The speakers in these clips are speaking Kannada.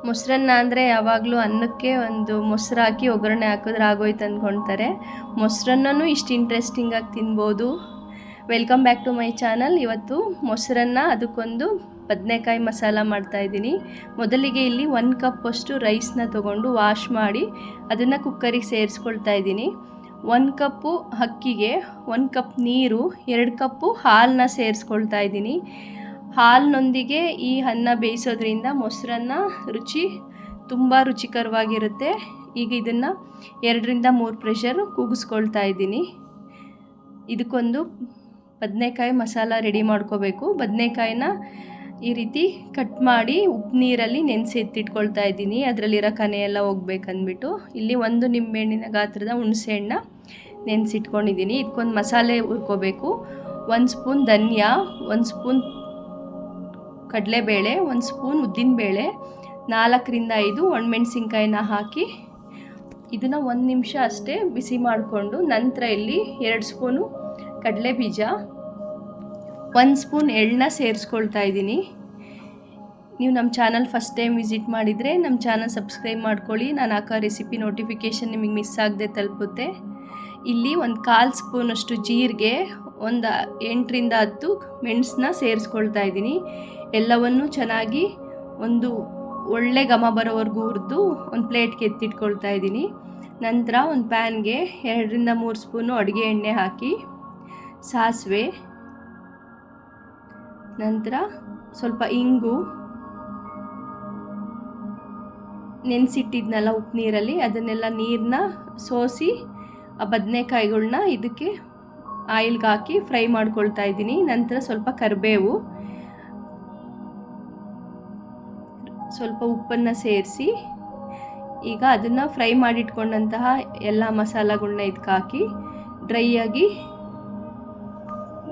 ಮೊಸರನ್ನ ಅಂದರೆ ಯಾವಾಗಲೂ ಅನ್ನಕ್ಕೆ ಒಂದು ಮೊಸರು ಹಾಕಿ ಒಗ್ಗರಣೆ ಹಾಕಿದ್ರೆ ಆಗೋಯ್ತು ಅಂದ್ಕೊಳ್ತಾರೆ. ಮೊಸರನ್ನೂ ಇಷ್ಟು ಇಂಟ್ರೆಸ್ಟಿಂಗಾಗಿ ತಿನ್ಬೋದು. Welcome back to my channel. ಇವತ್ತು ಮೊಸರನ್ನ, ಅದಕ್ಕೊಂದು ಬದನೆಕಾಯಿ ಮಸಾಲ ಮಾಡ್ತಾಯಿದ್ದೀನಿ. ಮೊದಲಿಗೆ ಇಲ್ಲಿ 1 ಕಪ್ ಅಷ್ಟು ರೈಸ್ನ ತೊಗೊಂಡು ವಾಶ್ ಮಾಡಿ ಅದನ್ನು ಕುಕ್ಕರಿಗೆ ಸೇರಿಸ್ಕೊಳ್ತಾ ಇದ್ದೀನಿ. 1 ಕಪ್ಪು ಅಕ್ಕಿಗೆ 1 ಕಪ್ ನೀರು, 2 ಕಪ್ಪು ಹಾಲನ್ನ ಸೇರಿಸ್ಕೊಳ್ತಾ ಇದ್ದೀನಿ. ಹಾಲಿನೊಂದಿಗೆ ಈ ಅನ್ನ ಬೇಯಿಸೋದ್ರಿಂದ ಮೊಸರನ್ನ ತುಂಬ ರುಚಿಕರವಾಗಿರುತ್ತೆ. ಈಗ ಇದನ್ನು 2ರಿಂದ 3 ಪ್ರೆಷರ್ ಕೂಗಿಸ್ಕೊಳ್ತಾ ಇದ್ದೀನಿ. ಇದಕ್ಕೊಂದು ಬದನೆಕಾಯಿ ಮಸಾಲ ರೆಡಿ ಮಾಡ್ಕೋಬೇಕು. ಬದನೆಕಾಯಿನ ಈ ರೀತಿ ಕಟ್ ಮಾಡಿ ಉಪ್ಪು ನೀರಲ್ಲಿ ನೆನೆಸಿ ಎತ್ತಿಟ್ಕೊಳ್ತಾ ಇದ್ದೀನಿ, ಅದರಲ್ಲಿರೋ ಕನೆ ಎಲ್ಲ ಹೋಗ್ಬೇಕಂದ್ಬಿಟ್ಟು. ಇಲ್ಲಿ 1 ನಿಂಬೆಹಣ್ಣಿನ ಗಾತ್ರದ ಹುಣಸೆಹಣ್ಣ ನೆನೆಸಿಟ್ಕೊಂಡಿದ್ದೀನಿ. ಇದಕ್ಕೊಂದು ಮಸಾಲೆ ಹುರ್ಕೋಬೇಕು. 1 ಸ್ಪೂನ್ ಧನಿಯಾ, 1 ಸ್ಪೂನ್ ಕಡಲೆಬೇಳೆ, 1 ಸ್ಪೂನ್ ಉದ್ದಿನಬೇಳೆ, 4ರಿಂದ 5 ಒಣಮೆಣಸಿನ್ಕಾಯಿನ ಹಾಕಿ ಇದನ್ನು 1 ನಿಮಿಷ ಅಷ್ಟೇ ಬಿಸಿ ಮಾಡಿಕೊಂಡು, ನಂತರ ಇಲ್ಲಿ 2 ಸ್ಪೂನು ಕಡಲೆ ಬೀಜ, 1 ಸ್ಪೂನ್ ಎಳ್ಳನ್ನ ಸೇರಿಸ್ಕೊಳ್ತಾ ಇದ್ದೀನಿ. ನೀವು ನಮ್ಮ ಚಾನಲ್ ಫಸ್ಟ್ ಟೈಮ್ ವಿಸಿಟ್ ಮಾಡಿದರೆ ನಮ್ಮ ಚಾನಲ್ ಸಬ್ಸ್ಕ್ರೈಬ್ ಮಾಡ್ಕೊಳ್ಳಿ. ನಾನು ಹಾಕೋ ರೆಸಿಪಿ ನೋಟಿಫಿಕೇಷನ್ ನಿಮಗೆ ಮಿಸ್ ಆಗದೆ ತಲುಪುತ್ತೆ. ಇಲ್ಲಿ 1/4 ಸ್ಪೂನಷ್ಟು ಜೀರಿಗೆ, 8ರಿಂದ 10 ಮೆಣಸನ್ನ ಸೇರಿಸ್ಕೊಳ್ತಾ ಇದ್ದೀನಿ. ಎಲ್ಲವನ್ನು ಚೆನ್ನಾಗಿ ಒಂದು ಒಳ್ಳೆ ಘಮ ಬರೋವರೆಗೂ ಹುರಿದು ಒಂದು ಪ್ಲೇಟ್ಗೆ ಎತ್ತಿಟ್ಕೊಳ್ತಾ ಇದ್ದೀನಿ. ನಂತರ ಒಂದು ಪ್ಯಾನ್ಗೆ 2ರಿಂದ 3 ಸ್ಪೂನು ಅಡುಗೆ ಎಣ್ಣೆ ಹಾಕಿ, ಸಾಸಿವೆ, ನಂತರ ಸ್ವಲ್ಪ ಇಂಗು, ನೆನೆಸಿಟ್ಟಿದ್ನಲ್ಲ ಉಪ್ಪು ನೀರಲ್ಲಿ, ಅದನ್ನೆಲ್ಲ ನೀರನ್ನ ಸೋಸಿ ಆ ಬದನೆಕಾಯಿಗಳ್ನ ಇದಕ್ಕೆ ಆಯಿಲ್ಗೆ ಹಾಕಿ ಫ್ರೈ ಮಾಡ್ಕೊಳ್ತಾ ಇದ್ದೀನಿ. ನಂತರ ಸ್ವಲ್ಪ ಕರಿಬೇವು, ಸ್ವಲ್ಪ ಉಪ್ಪನ್ನು ಸೇರಿಸಿ ಈಗ ಅದನ್ನು ಫ್ರೈ ಮಾಡಿಟ್ಕೊಂಡಂತಹ ಎಲ್ಲ ಮಸಾಲಗಳನ್ನ ಇದಕ್ಕೆ ಹಾಕಿ ಡ್ರೈಯಾಗಿ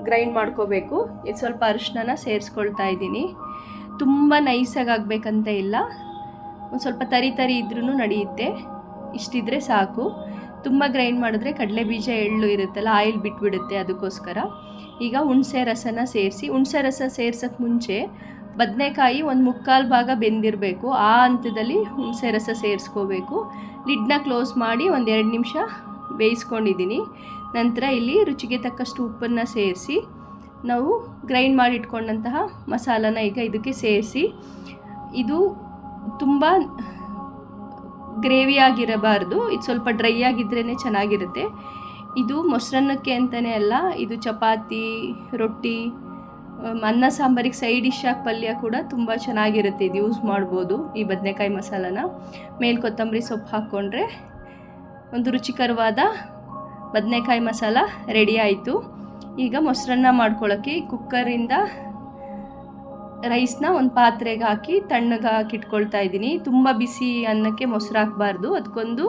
ಗ್ರೈಂಡ್ ಮಾಡ್ಕೋಬೇಕು. ಇದು ಸ್ವಲ್ಪ ಅರಿಶಿನ ಸೇರಿಸ್ಕೊಳ್ತಾ ಇದ್ದೀನಿ. ತುಂಬ ನೈಸಾಗಿ ಆಗಬೇಕಂತ ಇಲ್ಲ, ಒಂದು ಸ್ವಲ್ಪ ತರಿ ಇದ್ರೂ ನಡೆಯುತ್ತೆ, ಇಷ್ಟಿದ್ರೆ ಸಾಕು. ತುಂಬ ಗ್ರೈಂಡ್ ಮಾಡಿದ್ರೆ ಕಡಲೆ ಬೀಜ ಎಳ್ಳು ಇರುತ್ತಲ್ಲ, ಆಯಿಲ್ ಬಿಟ್ಬಿಡುತ್ತೆ. ಅದಕ್ಕೋಸ್ಕರ ಈಗ ಹುಣಸೆ ರಸನ ಸೇರಿಸಿ, ಹುಣಸೆ ರಸ ಸೇರ್ಸೋಕ್ಕೆ ಮುಂಚೆ ಬದನೆಕಾಯಿ 1/4 ಭಾಗ ಬೆಂದಿರಬೇಕು. ಆ ಹಂತದಲ್ಲಿ ಹುಣಸೆ ರಸ ಸೇರಿಸ್ಕೋಬೇಕು. ಲಿಡ್ನ ಕ್ಲೋಸ್ ಮಾಡಿ 1-2 ನಿಮಿಷ ಬೇಯಿಸ್ಕೊಂಡಿದ್ದೀನಿ. ನಂತರ ಇಲ್ಲಿ ರುಚಿಗೆ ತಕ್ಕಷ್ಟು ಉಪ್ಪನ್ನು ಸೇರಿಸಿ ನಾವು ಗ್ರೈಂಡ್ ಮಾಡಿಟ್ಕೊಂಡಂತಹ ಮಸಾಲನ ಈಗ ಇದಕ್ಕೆ ಸೇರಿಸಿ, ಇದು ತುಂಬ ಗ್ರೇವಿಯಾಗಿರಬಾರ್ದು, ಇದು ಸ್ವಲ್ಪ ಡ್ರೈ ಆಗಿದ್ರೇ ಚೆನ್ನಾಗಿರುತ್ತೆ. ಇದು ಮೊಸರನ್ನಕ್ಕೆ ಅಂತಲೇ ಅಲ್ಲ, ಇದು ಚಪಾತಿ, ರೊಟ್ಟಿ, ಅನ್ನ ಸಾಂಬಾರಿಗೆ ಸೈಡ್ ಡಿಶ್ ಆಗಿ ಪಲ್ಯ ಕೂಡ ತುಂಬ ಚೆನ್ನಾಗಿರುತ್ತೆ. ಇದು ಯೂಸ್ ಮಾಡ್ಬೋದು ಈ ಬದನೆಕಾಯಿ ಮಸಾಲನ. ಮೇಲೆ ಕೊತ್ತಂಬರಿ ಸೊಪ್ಪು ಹಾಕ್ಕೊಂಡ್ರೆ ಒಂದು ರುಚಿಕರವಾದ ಬದನೆಕಾಯಿ ಮಸಾಲ ರೆಡಿ ಆಯಿತು. ಈಗ ಮೊಸರನ್ನ ಮಾಡ್ಕೊಳ್ಳೋಕ್ಕೆ ಕುಕ್ಕರಿಂದ ರೈಸ್ನ ಒಂದು ಪಾತ್ರೆಗೆ ಹಾಕಿ ತಣ್ಣಗೆ ಹಾಕಿಟ್ಕೊಳ್ತಾ ಇದ್ದೀನಿ. ತುಂಬ ಬಿಸಿ ಅನ್ನಕ್ಕೆ ಮೊಸರು ಹಾಕಬಾರ್ದು. ಅದಕ್ಕೊಂದು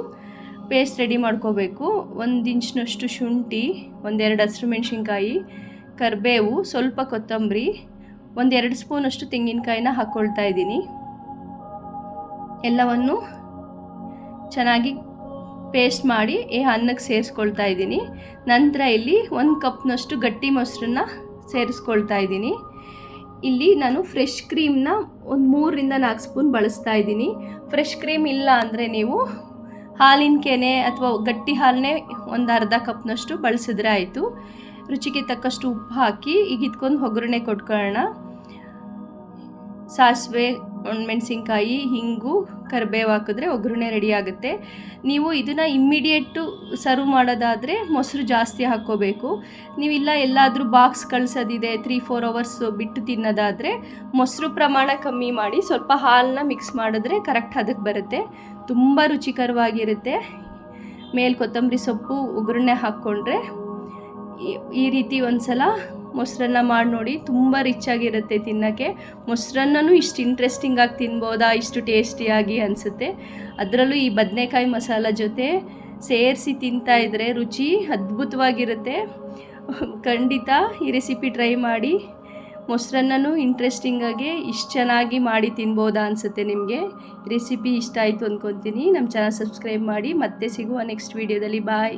ಪೇಸ್ಟ್ ರೆಡಿ ಮಾಡ್ಕೋಬೇಕು. 1 ಇಂಚಿನಷ್ಟು ಶುಂಠಿ, 1-2 ಹಸಿರು ಮೆಣಸಿನ್ಕಾಯಿ, ಕರಿಬೇವು, ಸ್ವಲ್ಪ ಕೊತ್ತಂಬರಿ, 1-2 ಸ್ಪೂನಷ್ಟು ತೆಂಗಿನಕಾಯಿನ ಹಾಕ್ಕೊಳ್ತಾ ಇದ್ದೀನಿ. ಎಲ್ಲವನ್ನು ಚೆನ್ನಾಗಿ ಪೇಸ್ಟ್ ಮಾಡಿ ಅನ್ನಕ್ಕೆ ಸೇರಿಸ್ಕೊಳ್ತಾ ಇದ್ದೀನಿ. ನಂತರ ಇಲ್ಲಿ 1 ಕಪ್ನಷ್ಟು ಗಟ್ಟಿ ಮೊಸರನ್ನ ಸೇರಿಸ್ಕೊಳ್ತಾ ಇದ್ದೀನಿ. ಇಲ್ಲಿ ನಾನು ಫ್ರೆಶ್ ಕ್ರೀಮ್ನ ಒಂದು 3ರಿಂದ 4 ಸ್ಪೂನ್ ಬಳಸ್ತಾ ಇದ್ದೀನಿ. ಫ್ರೆಶ್ ಕ್ರೀಮ್ ಇಲ್ಲ ಅಂದರೆ ನೀವು ಹಾಲಿನ ಕೆನೆ ಅಥವಾ ಗಟ್ಟಿ ಹಾಲನ್ನೇ ಒಂದು ಅರ್ಧ ಕಪ್ನಷ್ಟು ಬಳಸಿದ್ರೆ ಆಯಿತು. ರುಚಿಗೆ ತಕ್ಕಷ್ಟು ಉಪ್ಪು ಹಾಕಿ ಈಗ ಇದಕ್ಕೊಂದು ಒಗ್ಗರಣೆ ಕೊಟ್ಕೊಳ್ಳೋಣ. ಸಾಸಿವೆ, ಒಣಮೆಣಸಿನ್ಕಾಯಿ, ಹಿಂಗು, ಕರಿಬೇವು ಹಾಕಿದ್ರೆ ಒಗ್ಗರಣೆ ರೆಡಿ ಆಗುತ್ತೆ. ನೀವು ಇದನ್ನು ಇಮ್ಮಿಡಿಯೇಟು ಸರ್ವ್ ಮಾಡೋದಾದರೆ ಮೊಸರು ಜಾಸ್ತಿ ಹಾಕ್ಕೋಬೇಕು. ನೀವಿಲ್ಲ ಎಲ್ಲಾದರೂ ಬಾಕ್ಸ್ ಕಳಿಸೋದಿದೆ 3-4 ಅವರ್ಸ್ ಬಿಟ್ಟು ತಿನ್ನೋದಾದರೆ ಮೊಸರು ಪ್ರಮಾಣ ಕಮ್ಮಿ ಮಾಡಿ ಸ್ವಲ್ಪ ಹಾಲನ್ನ ಮಿಕ್ಸ್ ಮಾಡಿದ್ರೆ ಕರೆಕ್ಟ್ ಅದಕ್ಕೆ ಬರುತ್ತೆ. ತುಂಬ ರುಚಿಕರವಾಗಿರುತ್ತೆ. ಮೇಲೆ ಕೊತ್ತಂಬರಿ ಸೊಪ್ಪು ಒಗ್ಗರಣೆ ಹಾಕ್ಕೊಂಡ್ರೆ ಈ ರೀತಿ ಒಂದು ಸಲ ಮೊಸರನ್ನ ಮಾಡಿ ನೋಡಿ, ತುಂಬ ರಿಚ್ ಆಗಿರುತ್ತೆ ತಿನ್ನೋಕ್ಕೆ. ಮೊಸರನ್ನೂ ಇಷ್ಟು ಇಂಟ್ರೆಸ್ಟಿಂಗಾಗಿ ತಿನ್ಬೋದಾ, ಇಷ್ಟು ಟೇಸ್ಟಿಯಾಗಿ ಅನಿಸುತ್ತೆ. ಅದರಲ್ಲೂ ಈ ಬದನೆಕಾಯಿ ಮಸಾಲ ಜೊತೆ ಸೇರಿಸಿ ತಿಂತಾಯಿದ್ರೆ ರುಚಿ ಅದ್ಭುತವಾಗಿರುತ್ತೆ. ಖಂಡಿತ ಈ ರೆಸಿಪಿ ಟ್ರೈ ಮಾಡಿ. ಮೊಸರನ್ನೂ ಇಂಟ್ರೆಸ್ಟಿಂಗಾಗಿ ಇಷ್ಟು ಚೆನ್ನಾಗಿ ಮಾಡಿ ತಿನ್ಬೋದಾ ಅನಿಸುತ್ತೆ ನಿಮಗೆ. ರೆಸಿಪಿ ಇಷ್ಟ ಆಯಿತು ಅಂದ್ಕೊತೀನಿ. ನಮ್ಮ ಚಾನಲ್ ಸಬ್ಸ್ಕ್ರೈಬ್ ಮಾಡಿ. ಮತ್ತೆ ಸಿಗುವ ನೆಕ್ಸ್ಟ್ ವೀಡಿಯೋದಲ್ಲಿ. ಬಾಯ್.